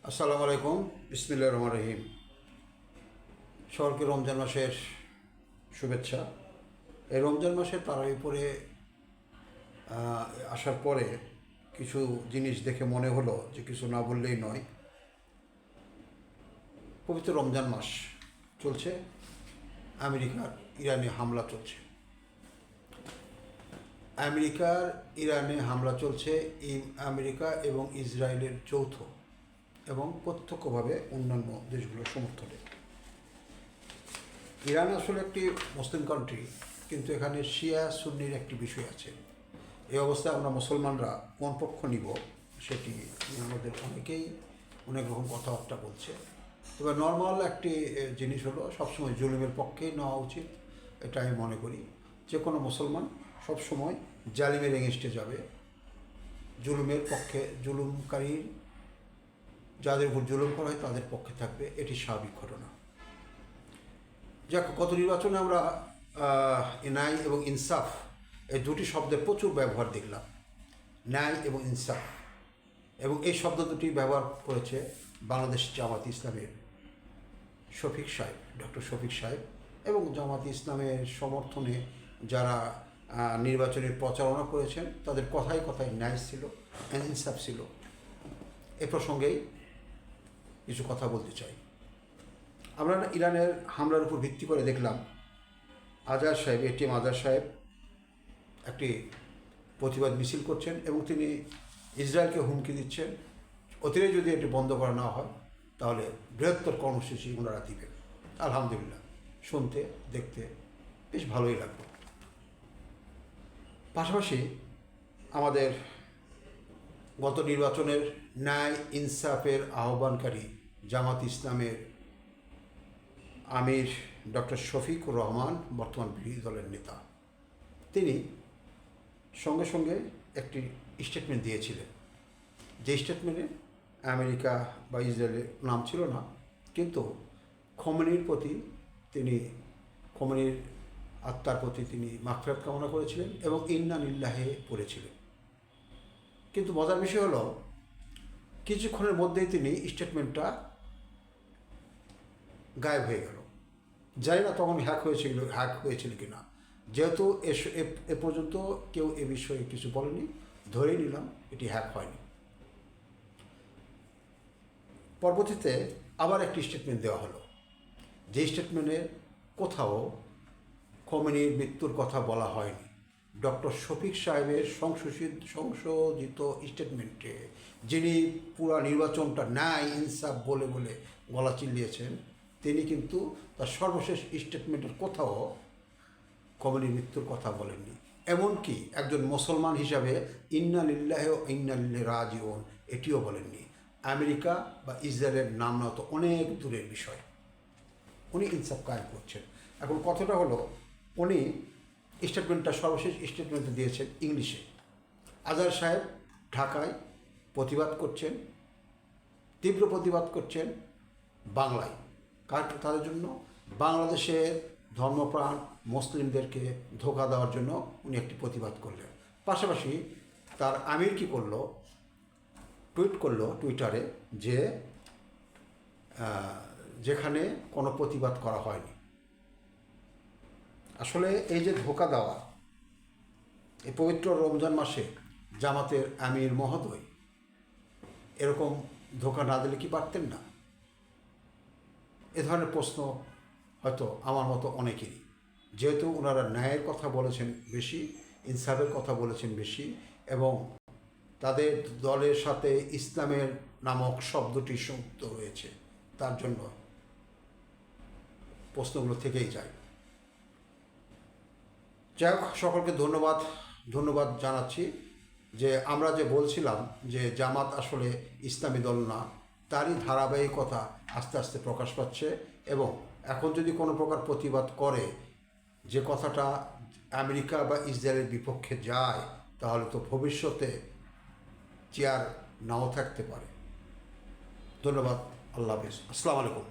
আসসালামু আলাইকুম, বিসমিল্লাহির রহমানির রহিম। সকলকে রমজান মাসের শুভেচ্ছা। এই রমজান মাসের তারাবি পরে আসার পরে কিছু জিনিস দেখে মনে হলো যে কিছু না বললেই নয়। পবিত্র রমজান মাস চলছে, আমেরিকার ইরানে হামলা চলছে। আমেরিকার ইরানে হামলা চলছে আমেরিকা এবং ইসরায়েলের যৌথ এবং প্রত্যক্ষভাবে অন্যান্য দেশগুলোর সমর্থনে। ইরান আসলে একটি মুসলিম কান্ট্রি, কিন্তু এখানে শিয়া সুন্নির একটি বিষয় আছে। এই অবস্থায় আমরা মুসলমানরা কোন পক্ষ নিব সেটি আমাদের অনেকেই অনেক রকম কথাবার্তা বলছে। তবে নর্মাল একটি জিনিস হলো সবসময় জুলুমের পক্ষেই নেওয়া উচিত, এটা আমি মনে করি। যে কোনো মুসলমান সবসময় জালিমের এগেনস্টে যাবে, জুলুমের পক্ষে, জুলুমকারীর যাদের উপর জুলুম করা হয় তাদের পক্ষে থাকবে, এটি স্বাভাবিক ঘটনা। যাক, গত নির্বাচনে আমরা ন্যায় এবং ইনসাফ এই দুটি শব্দের প্রচুর ব্যবহার দেখলাম, ন্যায় এবং ইনসাফ, এবং এই শব্দ দুটি ব্যবহার করেছে বাংলাদেশ জামাত ইসলামের শফিক সাহেব, ডক্টর শফিক সাহেব, এবং জামাত ইসলামের সমর্থনে যারা নির্বাচনের প্রচারণা করেছেন তাদের কথায় কথায় ন্যায় ছিল, ইনসাফ ছিল। এ প্রসঙ্গেই কিছু কথা বলতে চাই। আমরা ইরানের হামলার উপর ভিত্তি করে দেখলাম আজার সাহেব, এটিএম আজার সাহেব একটি প্রতিবাদ মিছিল করছেন এবং তিনি ইসরায়েলকে হুমকি দিচ্ছেন অতিরিক্ত যদি এটি বন্ধ করা না হয় তাহলে বৃহত্তর কর্মসূচি ওনারা দিবেন। আলহামদুলিল্লাহ, শুনতে দেখতে বেশ ভালোই লাগবে। পাশাপাশি আমাদের গত নির্বাচনের ন্যায় ইনসাফের আহ্বানকারী জামাত ইসলামের আমির ডক্টর শফিকুর রহমান, বর্তমান বিরোধী দলের নেতা, তিনি সঙ্গে সঙ্গে একটি স্টেটমেন্ট দিয়েছিলেন। যে স্টেটমেন্টে আমেরিকা বা ইসরায়েলের নাম ছিল না, কিন্তু খোমেনির প্রতি তিনি, খোমেনির আত্মার প্রতি তিনি মাগফিরাত কামনা করেছিলেন এবং ইন্না লিল্লাহে পড়েছিলেন। কিন্তু মজার বিষয় হলো কিছুক্ষণের মধ্যেই তিনি স্টেটমেন্টটা গায়েব হয়ে গেল। জানি না তখন হ্যাক হয়েছিল কি না। যেহেতু এ পর্যন্ত কেউ এ বিষয়ে কিছু বলেনি, ধরেই নিলাম এটি হ্যাক হয়নি। পরবর্তীতে আবার একটি স্টেটমেন্ট দেওয়া হলো, যে স্টেটমেন্টে কোথাও খোমেনির মৃত্যুর কথা বলা হয়নি। ডক্টর শফিক সাহেবের সংশোধিত স্টেটমেন্টে যিনি পুরা নির্বাচনটা ন্যায় ইনসাফ বলে বলে গলা চিল্লিয়েছেন, তিনি কিন্তু তার সর্বশেষ স্টেটমেন্টের কোথাও খোমেনির মৃত্যুর কথা বলেননি। এমনকি একজন মুসলমান হিসাবে ইন্না লিল্লাহি ওয়া ইন্না ইলাইহি রাজিউন এটিও বলেননি। আমেরিকা বা ইসরায়েলের নাম না তো অনেক দূরের বিষয়, উনি ইনসাফ কায়েম করছেন। এখন কথাটা হলো, উনি স্টেটমেন্টটা সর্বশেষ স্টেটমেন্টটা দিয়েছেন ইংলিশে। আজার সাহেব ঢাকায় প্রতিবাদ করছেন, তীব্র প্রতিবাদ করছেন বাংলায়। তাদের জন্য বাংলাদেশের ধর্মপ্রাণ মুসলিমদেরকে ধোঁকা দেওয়ার জন্য উনি একটি প্রতিবাদ করলেন। পাশাপাশি তার আমির কী করলো, টুইট করলো টুইটারে যে যেখানে কোনো প্রতিবাদ করা হয়নি। আসলে এই যে ধোঁকা দেওয়া, এই পবিত্র রমজান মাসে জামাতের আমির মহোদয় এরকম ধোঁকা না দিলে কি পারতেন না? এ ধরনের প্রশ্ন হয়তো আমার মতো অনেকেরই, যেহেতু ওনারা ন্যায়ের কথা বলেছেন বেশি, ইনসাফের কথা বলেছেন বেশি, এবং তাদের দলের সাথে ইসলামের নামক শব্দটি সংযুক্ত রয়েছে, তার জন্য প্রশ্নগুলো থেকেই যায়। যাই হোক, সকলকে ধন্যবাদ জানাচ্ছি যে আমরা যে বলছিলাম যে জামাত আসলে ইসলামী দল না, তারই ধারাবাহিকতা আস্তে আস্তে প্রকাশ পাচ্ছে। এবং এখন যদি কোনো প্রকার প্রতিবাদ করে, যে কথাটা আমেরিকা বা ইসরায়েলের বিপক্ষে যায়, তাহলে তো ভবিষ্যতে চেয়ার নাও থাকতে পারে। ধন্যবাদ, আল্লাহ হাফেজ, আসসালামু আলাইকুম।